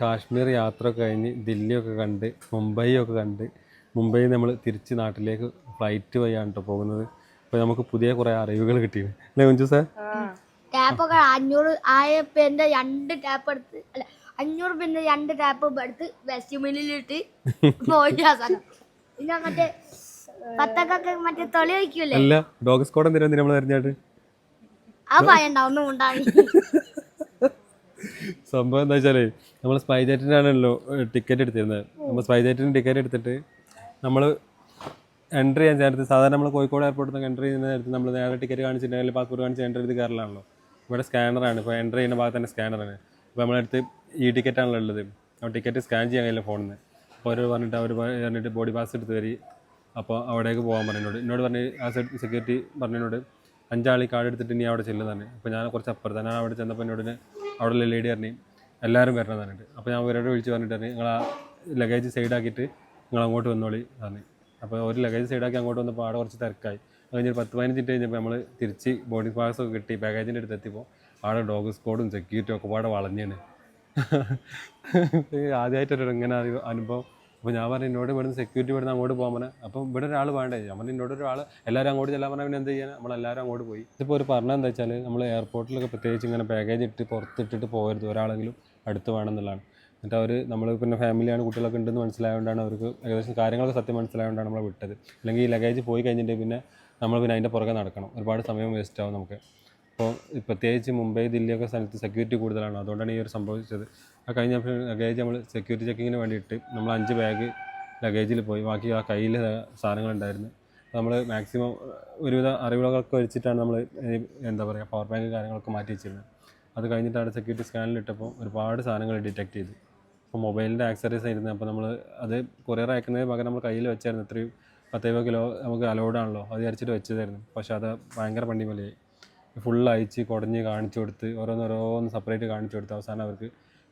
കാശ്മീർ യാത്ര കഴിഞ്ഞ് ദില്ലിയൊക്കെ കണ്ട് മുംബൈ ഒക്കെ കണ്ട് മുംബൈയിൽ നമ്മൾ തിരിച്ച് നാട്ടിലേക്ക് ഫ്ലൈറ്റ് വഴിയാണ് കേട്ടോ പോകുന്നത്. അപ്പോൾ നമുക്ക് പുതിയ കുറേ അറിവുകൾ കിട്ടിയത് അല്ലേ കുഞ്ചു സാർ? ടാപ്പൊക്കെ 500 2 ടാപ്പ് എടുത്ത് അല്ല 500 2 ടാപ്പ് എടുത്ത് വെസ്റ്റിമിനിലിട്ട് പോയി പിന്നെ മറ്റേ പത്തക്കൊക്കെ മറ്റേ തൊളി വയ്ക്കൂലേ? അല്ല ഡോഗ് സ്ക്വാഡ് എന്തിനാ നമ്മൾ അറിഞ്ഞാട്ട് ആ ഭയം ഒന്നും ഉണ്ടായി. സംഭവം എന്താ വെച്ചാൽ നമ്മൾ സ്പൈജറ്റിനാണല്ലോ ടിക്കറ്റ് എടുത്തിരുന്നത്. നമ്മൾ സ്പൈജറ്റിന് ടിക്കറ്റ് എടുത്തിട്ട് നമ്മൾ എൻട്രി ചെയ്യാൻ നേരത്ത് സാധാരണ നമ്മൾ കോഴിക്കോട് എയർപോർട്ടിൽ നിന്ന് എൻട്രി ചെയ്യുന്ന നേരത്ത് നമ്മൾ നേരെ ടിക്കറ്റ് കാണിച്ചിട്ടുണ്ടെങ്കിൽ പാസ്പോർട്ട് കാണിച്ച് എൻട്രി ചെയ്ത് കയറലാണല്ലോ. ഇവിടെ സ്കാനറാണ്, ഇപ്പോൾ എൻട്രി ചെയ്യുന്ന ഭാഗത്ത് തന്നെ സ്കാനറാണ്. അപ്പോൾ നമ്മളടുത്ത് ഈ ടിക്കറ്റാണല്ലോ ഉള്ളത്. അപ്പോൾ ടിക്കറ്റ് സ്കാൻ ചെയ്യാൻ കഴിയില്ല ഫോണിൽ നിന്ന്. അപ്പോൾ അവർ പറഞ്ഞിട്ട് ബോഡി പാസ് എടുത്ത് തരി. അപ്പോൾ അവിടേക്ക് പോകാൻ എന്നോട് പറഞ്ഞ് ആ സെക്യൂരിറ്റി പറഞ്ഞതിനോട് 5 ആൾ കാർഡ് എടുത്തിട്ട് ഇനി അവിടെ ചെല്ലുന്നതാണ്. അപ്പോൾ ഞാൻ കുറച്ച് അപ്പുറത്ത് ഞാൻ അവിടെ ചെന്നപ്പോൾ എന്നോട് അവിടെ ലേഡി പറഞ്ഞു എല്ലാവരും വരണം പറഞ്ഞിട്ട്. അപ്പോൾ ഞാൻ അവരോട് വിളിച്ച് പറഞ്ഞിട്ട് നിങ്ങൾ ആ ലഗേജ് സൈഡാക്കിയിട്ട് നിങ്ങൾ അങ്ങോട്ട് വന്നോളി പറഞ്ഞു. അപ്പോൾ ഒരു ലഗേജ് സൈഡാക്കി അങ്ങോട്ട് വന്നപ്പോൾ അവിടെ കുറച്ച് തിരക്കായി. അത് കഴിഞ്ഞൊരു 10-15 മിനിറ്റ് കഴിഞ്ഞപ്പോൾ നമ്മൾ തിരിച്ച് ബോഡി പാസൊക്കെ കിട്ടി പാക്കേജിൻ്റെ അടുത്ത് എത്തിയപ്പോൾ അവിടെ ഡോഗ് സ്ക്വാഡും സെക്യൂരിറ്റിയും ഒക്കെ പാടെ വളഞ്ഞാണ്. ആദ്യമായിട്ടൊരു ഇങ്ങനെ അനുഭവം. അപ്പോൾ ഞാൻ പറഞ്ഞു എന്നോട് ഇവിടുന്ന് സെക്യൂരിറ്റി ഇവിടുന്ന് അങ്ങോട്ട് പോകാൻ പറഞ്ഞാൽ അപ്പം ഇവിടെ ഒരാൾ വേണ്ടേ. ഞാൻ പറഞ്ഞു എന്നോട് ഒരാൾ എല്ലാവരും അങ്ങോട്ട് ചെല്ലാൻ പറഞ്ഞാൽ പിന്നെ എന്ത് ചെയ്യാൻ, നമ്മളെല്ലാവരും അങ്ങോട്ട് പോയി. ഇതിപ്പോൾ ഒരു പറഞ്ഞത് എന്താ വെച്ചാൽ നമ്മൾ എയർപോർട്ടിലൊക്കെ പ്രത്യേകിച്ച് ഇങ്ങനെ പാക്കേജ് ഇട്ട് പുറത്തിട്ടിട്ട് പോകരുത്, ഒരാളെങ്കിലും അടുത്ത് വേണമെന്നുള്ളതാണ്. എന്നിട്ട് അവർ നമ്മൾ പിന്നെ ഫാമിലിയാണ് കുട്ടികളൊക്കെ ഉണ്ടെന്ന് മനസ്സിലായതുകൊണ്ടാണ് അവർക്ക് ഏകദേശം കാര്യങ്ങളൊക്കെ സത്യം മനസ്സിലായതുകൊണ്ടാണ് നമ്മളെ വിട്ടത്. അല്ലെങ്കിൽ ഈ ലഗേജ് പോയി കഴിഞ്ഞിട്ട് പിന്നെ നമ്മൾ പിന്നെ അതിൻ്റെ പുറകെ നടക്കണം, ഒരുപാട് സമയം വേസ്റ്റ് ആവും നമുക്ക്. അപ്പോൾ പ്രത്യേകിച്ച് മുംബൈ ദില്ലിയൊക്കെ സ്ഥലത്ത് സെക്യൂരിറ്റി കൂടുതലാണ്, അതുകൊണ്ടാണ് ഈ ഒരു സംഭവിച്ചത്. ആ കഴിഞ്ഞ ലഗേജ് നമ്മൾ സെക്യൂരിറ്റി ചെക്കിങ്ങിന് വേണ്ടിയിട്ട് നമ്മൾ 5 ബാഗ് ലഗേജിൽ പോയി, ബാക്കി ആ കയ്യിൽ സാധനങ്ങളുണ്ടായിരുന്നു. നമ്മൾ മാക്സിമം ഒരുവിധ അറിവുകളൊക്കെ വെച്ചിട്ടാണ് നമ്മൾ എന്താ പറയുക പവർ ബാങ്ക് കാര്യങ്ങളൊക്കെ മാറ്റി വെച്ചിരുന്നത്. അത് കഴിഞ്ഞിട്ടാണ് സെക്യൂരിറ്റി സ്കാനിലിട്ടപ്പോൾ ഒരുപാട് സാധനങ്ങൾ ഡിറ്റക്ട് ചെയ്തു. അപ്പോൾ മൊബൈലിൻ്റെ ആക്സറീസ് ആയിരുന്നു. അപ്പോൾ നമ്മൾ അത് കൊറിയർ അയക്കുന്നതിന് പകരം നമ്മൾ കയ്യിൽ വെച്ചായിരുന്നു. ഇത്രയും 10 കിലോ നമുക്ക് അലൗഡാണല്ലോ, അത് വിചാരിച്ചിട്ട് വെച്ചതായിരുന്നു. പക്ഷേ അത് ഭയങ്കര പണ്ടിമലയായി. ഫുൾ അയച്ച് കുടഞ്ഞ് കാണിച്ചു കൊടുത്ത് ഓരോന്ന് സെപ്പറേറ്റ് കാണിച്ചു കൊടുത്ത് അവസാനം അവർക്ക്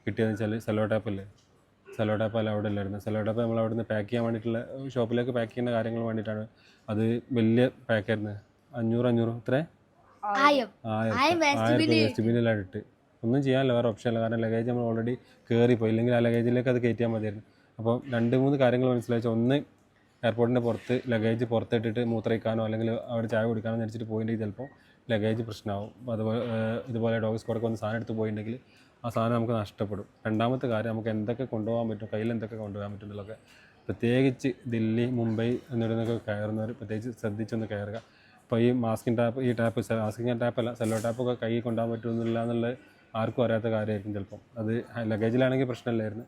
കിട്ടിയതെന്ന് വെച്ചാൽ സെല്ലോ ടാപ്പ് അലൗഡ് അല്ലായിരുന്നു. സെല്ലോ ടാപ്പ് നമ്മൾ അവിടെ നിന്ന് പാക്ക് ചെയ്യാൻ വേണ്ടിയിട്ടുള്ള ഷോപ്പിലേക്ക് പാക്ക് ചെയ്യുന്ന കാര്യങ്ങൾ വേണ്ടിയിട്ടാണ്. അത് വലിയ പാക്കായിരുന്നു. 500 ഇത്ര 1000 വേസ്റ്റ് ബിന്നിലാണ് ഇട്ട്. ഒന്നും ചെയ്യാനില്ല, വേറെ ഓപ്ഷൻ ഇല്ല. കാരണം ലഗേജ് നമ്മൾ ഓൾറെഡി കയറിപ്പോയി, ഇല്ലെങ്കിൽ ആ ലഗേജിലേക്ക് അത് കയറ്റിയാൽ മതിയായിരുന്നു. അപ്പോൾ 2-3 കാര്യങ്ങൾ മനസ്സിലായിച്ച ഒന്ന്, എയർപോർട്ടിൻ്റെ പുറത്ത് ലഗേജ് പുറത്തിട്ടിട്ട് മൂത്രയിക്കാനോ അല്ലെങ്കിൽ അവിടെ ചായ കുടിക്കാനോ നിനച്ചിട്ട് പോയിട്ടുണ്ടെങ്കിൽ ചിലപ്പോൾ ലഗേജ് പ്രശ്നമാവും. അതുപോലെ ഇതുപോലെ ഡോഗ് സ്ക്വാഡൊക്കെ ഒന്ന് സാധനം എടുത്ത് പോയിട്ടുണ്ടെങ്കിൽ ആ സാധനം നമുക്ക് നഷ്ടപ്പെടും. രണ്ടാമത്തെ കാര്യം, നമുക്ക് എന്തൊക്കെ കൊണ്ടുപോകാൻ പറ്റും, കയ്യിൽ എന്തൊക്കെ കൊണ്ടുപോകാൻ പറ്റും എന്നുള്ളതൊക്കെ പ്രത്യേകിച്ച് ദില്ലി മുംബൈ എന്നിടന്നൊക്കെ കയറുന്നവർ പ്രത്യേകിച്ച് ശ്രദ്ധിച്ചൊന്ന് കയറുക. അപ്പോൾ ഈ മാസ്കിൻ ടാപ്പ് മാസ്കിൻ ടാപ്പല്ല സെല്ലോ ടാപ്പൊക്കെ കൈ കൊണ്ടുപോകാൻ പറ്റുമെന്നില്ല എന്നുള്ളത് ആർക്കും അറിയാത്ത കാര്യമായിരിക്കും ചിലപ്പം. അത് ലഗേജിലാണെങ്കിൽ പ്രശ്നമില്ലായിരുന്നു.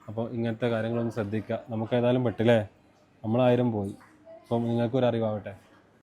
അപ്പോൾ ഇങ്ങനത്തെ കാര്യങ്ങളൊന്നും ശ്രദ്ധിക്കുക. നമുക്ക് ഏതായാലും പെട്ടില്ലേ, നമ്മളായിരം പോയി. അപ്പം നിങ്ങൾക്കൊരു അറിവാവട്ടെ.